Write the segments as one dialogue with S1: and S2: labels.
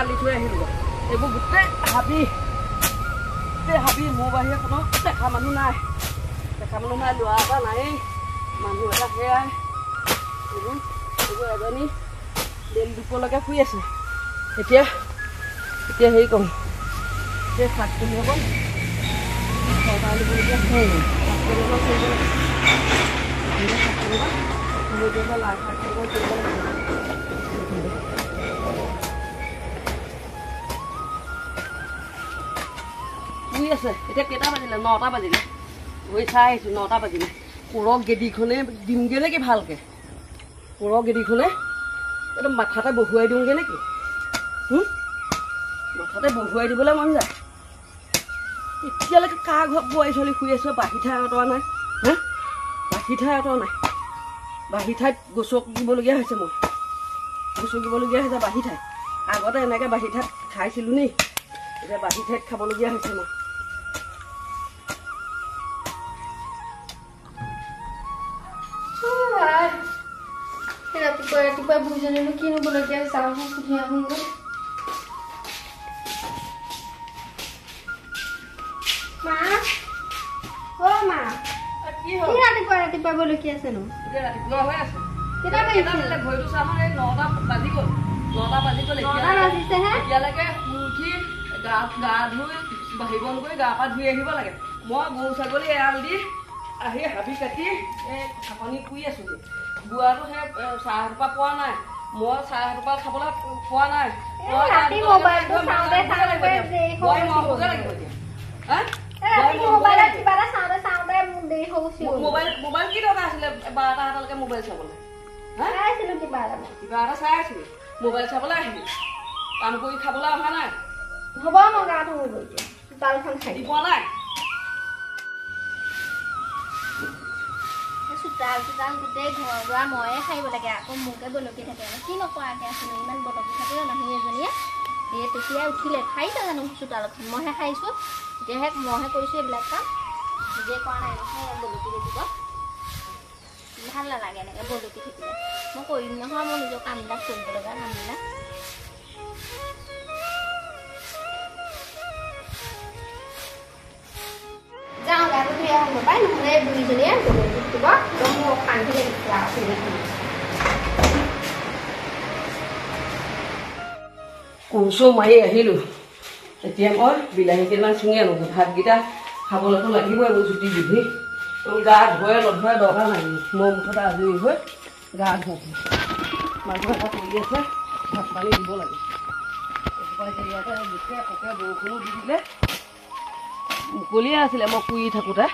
S1: দি থৈ আহিলোঁ এইবোৰ গোটেই হাবি মোৰ বাহিৰে কোনো দেখা মানুহ নাই ল'ৰা এটা নায়েই মানুহ এটা সেয়াই এইবোৰ এজনী দেল দুপৰলৈকে শুই আছে এতিয়া হেৰি কৰোঁ এতিয়া শাক তুলি হ'ব চৰকাৰ দিবলগীয়া হয় লাই শাক শুই আছে এতিয়া কেইটা বাজিলে 9টা বাজিলে গৈ চাই আহিছোঁ 9টা বাজিলে কোৰৰ গেদিখনে দিমগৈ নেকি ভালকৈ কোৰৰ গেদিখনে একদম মাথাতে বহুৱাই দিওঁগৈ নেকি মাথাতে বহুৱাই দিবলৈ মন যায় এতিয়ালৈকে কাৰ ঘৰত বোৱাৰী ছোৱালী শুই আছোঁ বাঢ়ি ঠাই অঁতৰা নাই বাঢ়ি ঠাই অঁতৰা নাই বাঢ়ি ঠাইত গছকিবলগীয়া হৈছে মই গছকিবলগীয়া হৈছে বাঢ়ি ঠাইত আগতে এনেকৈ বাঢ়ি ঠাইত খাইছিলোঁ নি এতিয়া বাঢ়ি ঠাইত খাবলগীয়া হৈছে মই
S2: ৰাতিপুৱা বুজনিনো কি হ'বলগীয়া চাওঁ সুধি আহোঁগৈ মা ৰাতিপুৱা বলকি আছে নো
S1: ৰাতিপুৱা হৈ আছে
S2: কেইটা বাজিলে
S1: ভৰিটো চাহ 9টা বাজি গ'ল এতিয়ালৈকে শুই উঠি গা ধুই বাঢ়ি বন কৰি গা পা ধুই আহিব লাগে মই গৰু ছাগলী এৰাল দি আহি হাবি কাটি এই ঢাকনি শুই আছোঁ বুঢ়াটো সেই চাহ এটোপা পোৱা নাই মই চাহ এটোপা খাবলৈ পোৱা নাই মোবাইল কি দৰকাৰ আছিলে 12টা হাতলৈকে মোবাইল চাবলৈ কিবা এটা চাই আছিলো মোবাইল চাবলৈ আহিলো কাম কৰি খাবলৈ অহা নাই
S2: হ'ব মই গা ধুব চোতালখন খাই
S1: পোৱা নাই
S2: চোতাল গোটেই ঘৰ দুৱাৰ ময়ে সাৰিব লাগে আকৌ মোকে বলকি থাকে কি নকৰাকৈ আছিলোঁ ইমান বলকি থাকে মানুহ এজনীয়ে এই তেতিয়াই উঠিলে খাইছে জানো চোতালখন মইহে খাইছোঁ এতিয়াহে মইহে কৰিছোঁ এইবিলাক কাম নিজে কৰা নাই নহয় বলকি থাকিব ভাল নালাগে এনেকৈ বলকি থাকিলে মই কৰিম নহয় মই নিজৰ কামবিলাক কৰিব লগা কামবিলাক যাওঁ গাটো ধুই আহোঁ পাই নহ'লে দুইজনীয়ে দিব একদম মোৰ অশান্তি লাগিছে
S1: কোচো মাৰি আহিলোঁ এতিয়া মই বিলাহী কেইটামান ছিঙি আনো ভাতকেইটা খাবলৈতো লাগিবই মোৰ জুতি বুদ্ধি গা ধুৱাই নধুৱাই দৰকাৰ নাই মই মুঠতে আজৰি হৈ গা ধুৱাই মানুহ এটা কৰি আছে ভাত পানী দিব লাগে ইয়াতে গোটেই পকে বৰষুণো দি দিলে মুকলিয়ে আছিলে মই শুই থাকোঁতে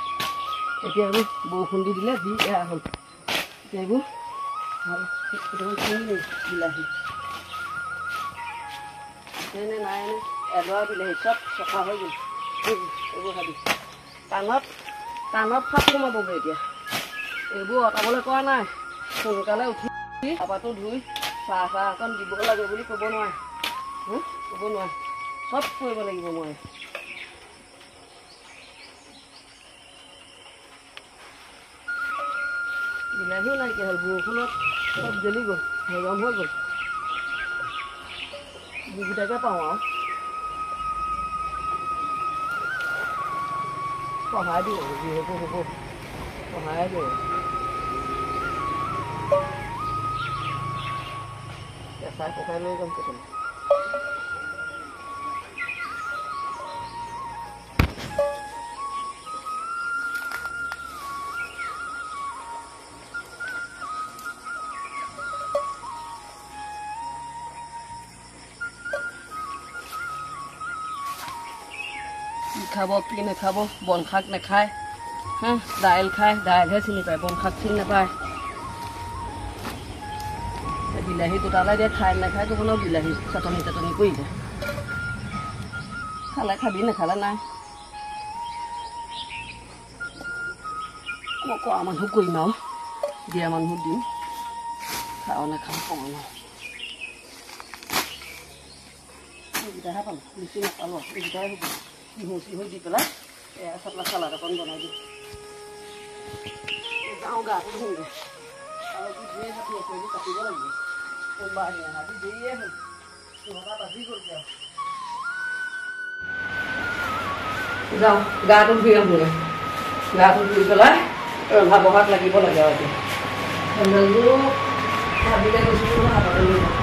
S1: এতিয়া এইবোৰ বৰষুণ দি দিলে দি এয়া হ'ল এতিয়া এইবোৰ ভাল কেইটামান ছিঙি বিলাহী এনে নাই এনে এডৰা বিলাহী চব চফা হৈ গ'ল এইবোৰ ভাবি কাণত সাপ সোমাবগৈ এতিয়া এইবোৰ অঁতাবলৈ কৰা নাই সোনকালে উঠি আপাটো ধুই চাহ অকণ দিব লাগে বুলি ক'ব নোৱাৰে চব কৰিব লাগিব মই বিলাহীও নাইকিয়া হ'ল বৰষুণত চব জ্বলি গ'ল হজম হৈ গ'ল যিকেইটাকে পাওঁ আৰু সহায় দিওঁ যিহেতু হ'ব সহায় দিওঁ কেঁচাই পকাই লৈ যাম কেইটামান খাব কি নাখাব বন শাক নাখায় দাইল খায় দাইলহে চিনি পায় বন শাক চিনি নাপায় বিলাহী গোটালে দিয়ে খাই নাখায় কোনো বিলাহী চাটনি কৰি দিয়ে খালে খাবি নাখালে নাই মই কৰা মানুহ কৰিম আৰু দিয়া মানুহ দিম খাওঁ নাখাওঁ কওঁ নহয় এইকেইটাহে পালোঁ বেছি নাপালোঁ এইকেইটাই হ'ব চিহু দি পেলাই এয়া চালাড অকণ বনাই দিওঁ যাওঁ গাটো ধুওঁগৈ আৰু ধুই হাতি আছে কাটিব লাগিব কোনোবা আহি হাতি দেৰিয়ে হ'ল যাওঁ গাটো ধুই আহোঁগৈ গাটো ধুই পেলাই ৰন্ধা বঢ়াত লাগিব লাগে আৰু এতিয়া চেণ্ডেলযোৰ ভাবিলে গৈছিলোঁ হাততে লৈ যাওঁ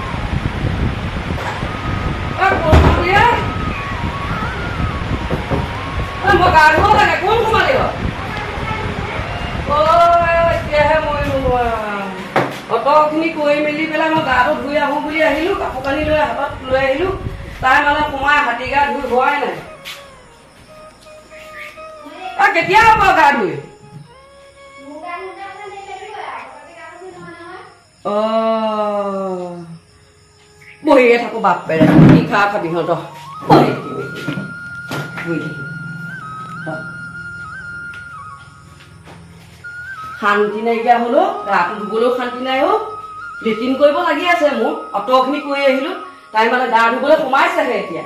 S1: মই গা ধুব লাগে কোন সোমালি এতিয়াহে মই অটখিনি কৰি মেলি পেলাই মই গাটো ধুই আহোঁ বুলি আহিলোঁ কাপোৰ কানি লৈ হাতত লৈ আহিলোঁ তাই মানে সোমাই হাতী গা ধুই হোৱাই নাই কেতিয়া হ'ব গা ধুই বহিয়ে থাকো বাপ পেৰে কি খা খাবি সিহঁত বহি থাকিম শান্তি নাইকিয়া হলো গাটো ধুবলৈও শান্তি নাই অ লেট্ৰিন কৰিব লাগি আছে মোৰ অটখিনি কৰি আহিলো তাই মানে গা ধুবলৈ সোমাইছেহে এতিয়া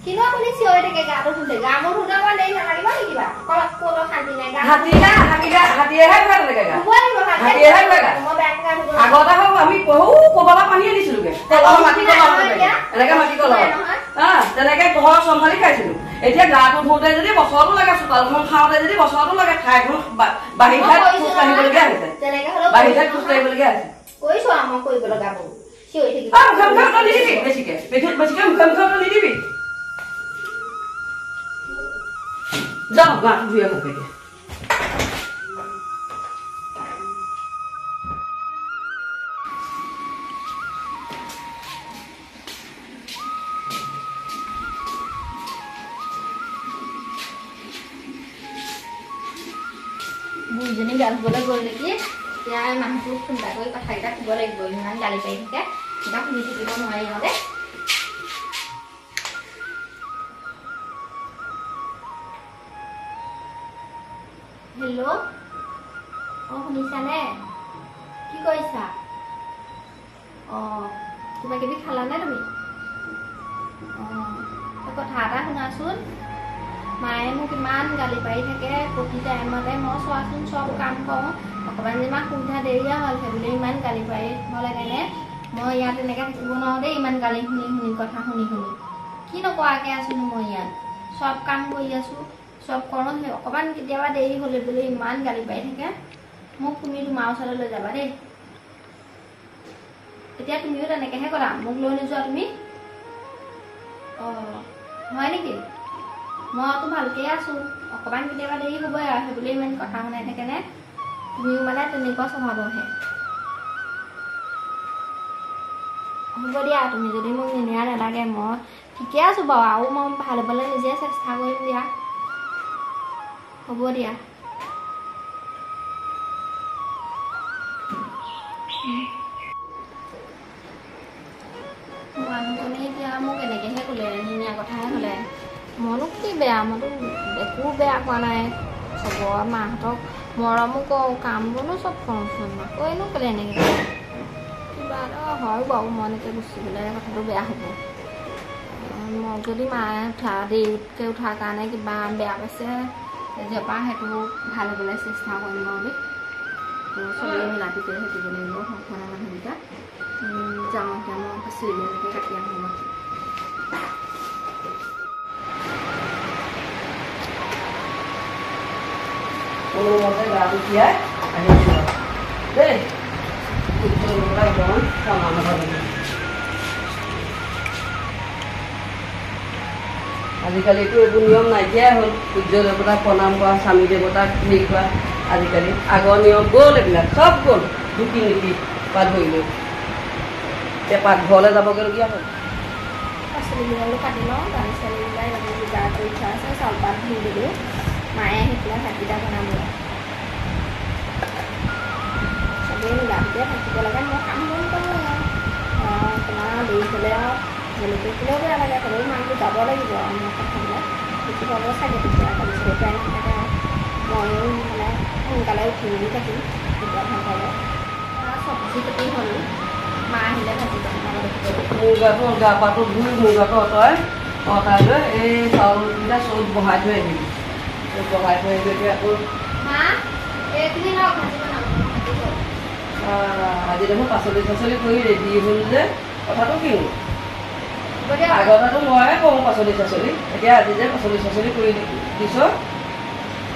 S2: কিনো আপুনি চিঞৰি থাকে গাটো ধুতে গা মোৰ ধুতে মই দেৰি নালাগিব নেকি বা কলক কোনো শান্তি নাই
S1: হাতীয়েহে ধুৱে তেনেকে গা হাতীয়েহে ধুৱে গা আগতে আমি কবালা পানী আনিছিলোগে মাটি এনেকে মাটি কলহ তেনেকে ঘৰ চম্ভালি খাইছিলো এতিয়া গাটো ধুওঁতে যদি বছৰতো লাগে চোতালখন খাওঁতে যদি বছৰতো লাগে ঠাইখন বাহিৰ ঠাইত খোজ কাঢ়িবলগীয়া হৈছে বাহিৰ ঠাইত খোজ কাঢ়িবলগীয়া হৈছে
S2: কৈছো মই কৰিব লগাব চিঞৰি থাকিব
S1: মুখে নিদিবি বেছিকে মুখে নিদিবি যাওঁ গাটো ধুই আহোঁ এতিয়া
S2: বুঢ়ীজনী গা ধুবলৈ গ'ল নেকি এতিয়া মানুহটোক চিন্তা কৰি কথাকেইটা ক'ব লাগিব ইমান গালি পাৰি থাকে এতিয়া শুনি থাকিব নোৱাৰি নহ'লে হেল্ল' অঁ শুনিছানে কি কৰিছা অঁ কিবা কিবি খালানে তুমি অঁ কথা এটা শুনাচোন মায়ে মোক ইমান গালি পাৰি থাকে প্ৰতি টাইমতে মই চোৱাচোন চব কাম কৰোঁ অকণমান যিমান সুবিধা দেৰিয়ে হ'ল সেইবুলি ইমান গালি পাৰি থাকিব লাগেনে মই ইয়াত এনেকৈ থাকিব নোৱাৰোঁ দেই ইমান গালি শুনি কথা শুনি কি নকৰাকৈ আছোনো মই ইয়াত চব কাম কৰি আছোঁ চব কৰোঁ সেই অকণমান কেতিয়াবা দেৰি হ'লে বোলে ইমান গালি পাৰি থাকে মোক তুমি তোমাৰ ওচৰলৈ লৈ যাবা দেই এতিয়া তুমিও তেনেকৈহে কৰা মোক লৈ নোযোৱা তুমি অঁ হয় নেকি মইতো ভালকৈ আছোঁ অকণমান কেতিয়াবা দেৰি হ'বই আৰু সেইবুলি ইমান কথা শুনাই থাকেনে তুমিও মানে তেনেকুৱা স্বভাৱৰহে হ'ব দিয়া তুমি যদি মোক নিনিয়া নালাগে মই ঠিকে আছোঁ বাৰু আৰু মই ভাল হ'বলৈ নিজে চেষ্টা কৰিম দিয়া হ'ব দিয়া মানুহজনে এতিয়া মোক এনেকৈহে ক'লে নিনিয়া কথাহে ক'লে মইনো কি বেয়া মইতো একো বেয়া কোৱা নাই চবৰ মাহঁতক মৰমো কৰোঁ কাম বনো চব কৰোঁচোন আকৌ এনেও ক'লে এনেকৈ কিবা এটা হয় বাৰু মই এনেকৈ গুচি গ'লে কথাটো বেয়া হ'ব মই যদি মায়ে দেৰিকৈ উঠাৰ কাৰণে কিবা বেয়া পাইছে যেপা সেইটো ভাল হ'বলৈ চেষ্টা কৰিম বুলি চবেই মিলা প্ৰীতিৰে থাকিব লাগিব সংসাৰৰ মানুহকেইটা যাওঁ এতিয়া মই চিৰিয়েলকৈ কাটি আহোঁ
S1: কোনোমতে গাটো তিয়াই আহিছোঁ দেই আজিকালিতো এইবোৰ নিয়ম নাইকিয়াই হ'ল সূৰ্য দেৱতাক প্ৰণাম কৰা স্বামী দেৱতাক হেৰি কৰা আজিকালি আগৰ নিয়ম গ'ল এইবিলাক চব গ'ল ৰীতি নীতি পৰা ধৰি লৈ এতিয়া পাকঘৰলৈ যাবগৈলগীয়া হ'ল
S2: পাচলিবিলাক কাটি লওঁ দালি চালিবিলাক যোগাৰ কৰি থোৱা আছে চাউল পাত ধুই দিলোঁ মায়ে আহি পেলাই ভাতকেইটা বনাব চবেই মিলা প্ৰীতিৰে থাকিব লাগে মই কাম বন কৰোঁ তোমাৰ দেৰি হ'লে আৰু যেনেকৈ হ'লেও বেয়া লাগে হ'লেও মানুহটো যাব লাগিব আৰু মই কথাবিলাক দেখি পাব চাগে তেতিয়া কালি চবেই প্ৰায় থাকে ময়ো মানে সোনকালে উঠি মেলি থাকিম তেতিয়া ভাল পাব চব্জি পাতি হ'ল মা আহিলে ভাজি বনাব
S1: মুগাটো গা পাটো ধুই মুগাটো অঁতাই লৈ এই চাউলকেইটা চৰুত বহাই থৈ আহিবি বহাই থৈ আহিবি এতিয়া আকৌ
S2: মা এইখিনি লওক ভাজি বনাব
S1: আজি দেখোন পাচলি চাচলি কৰি ৰেডি হ'ল যে কথাটো কিনো
S2: হ'ব দিয়ক
S1: আগতেতো ময়ে কওঁ পাচলি চাচলি এতিয়া আজি যে পাচলি চাচলি কৰি দিছ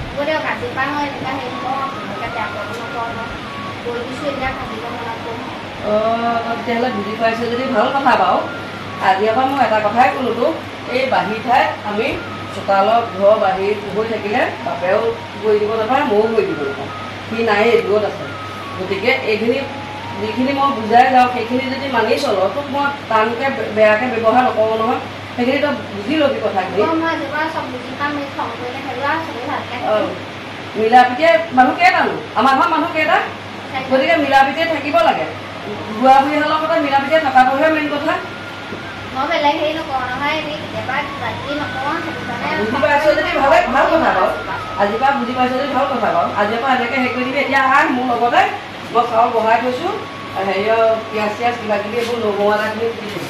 S2: হ'ব দিয়ক আজিৰ পৰা মই এনেকুৱা হেৰি নকৰোঁ আপোনালোকে বেয়া পাব নকৰোঁ মই কৈ দিছোঁ এতিয়া ভাজিব মনত কৰোঁ
S1: তেতিয়াহ'লে বুজি পাইছে যদি ভাল কথা বাৰু আজিৰ পৰা মই এটা কথাই ক'লোঁ তোক এই বাঢ়ি ঠাইত আমি চোতালৰ ঘৰ বাঢ়ি হৈ থাকিলে বাপেও গৈ দিব নাপায় ময়ো গৈ দিব নাপাওঁ সি নায়েই দূৰত আছে গতিকে এইখিনি যিখিনি মই বুজাই যাওঁ সেইখিনি যদি মানি চল তোক মই টানকৈ বেয়াকৈ ব্যৱহাৰ নকৰোঁ নহয় সেইখিনি তই বুজি ল'বি কথাখিনি মিলা প্ৰীতিয়ে মানুহ কেইটানো আমাৰ ঘৰত মানুহ কেইটা গতিকে মিলা প্ৰীতিয়ে থাকিব লাগে বুঢ়া বুঢ়ীহালৰ কথা মিলা প্ৰীতিয়ে থকাটোহে মেইন কথা
S2: মই বেলেগ হেৰি নকৰোঁ নহয় এনেই কেতিয়াবা ৰাতি নকৰোঁ সেইটো কাৰণে
S1: বুজি পাইছ যদি ভাল কথা বাৰু আজিৰ পৰা বুজি পাইছ যদি ভাল কথা বাৰু আজিৰ পৰা এনেকৈ হেৰি কৰি দিবি এতিয়া আহ মোৰ লগতে মই চাউল বহাই থৈছোঁ হেৰিয়ৰ পিঁয়াজ চিয়াজ কিবা কিবি এইবোৰ নগোৱালাখিনি দি দিম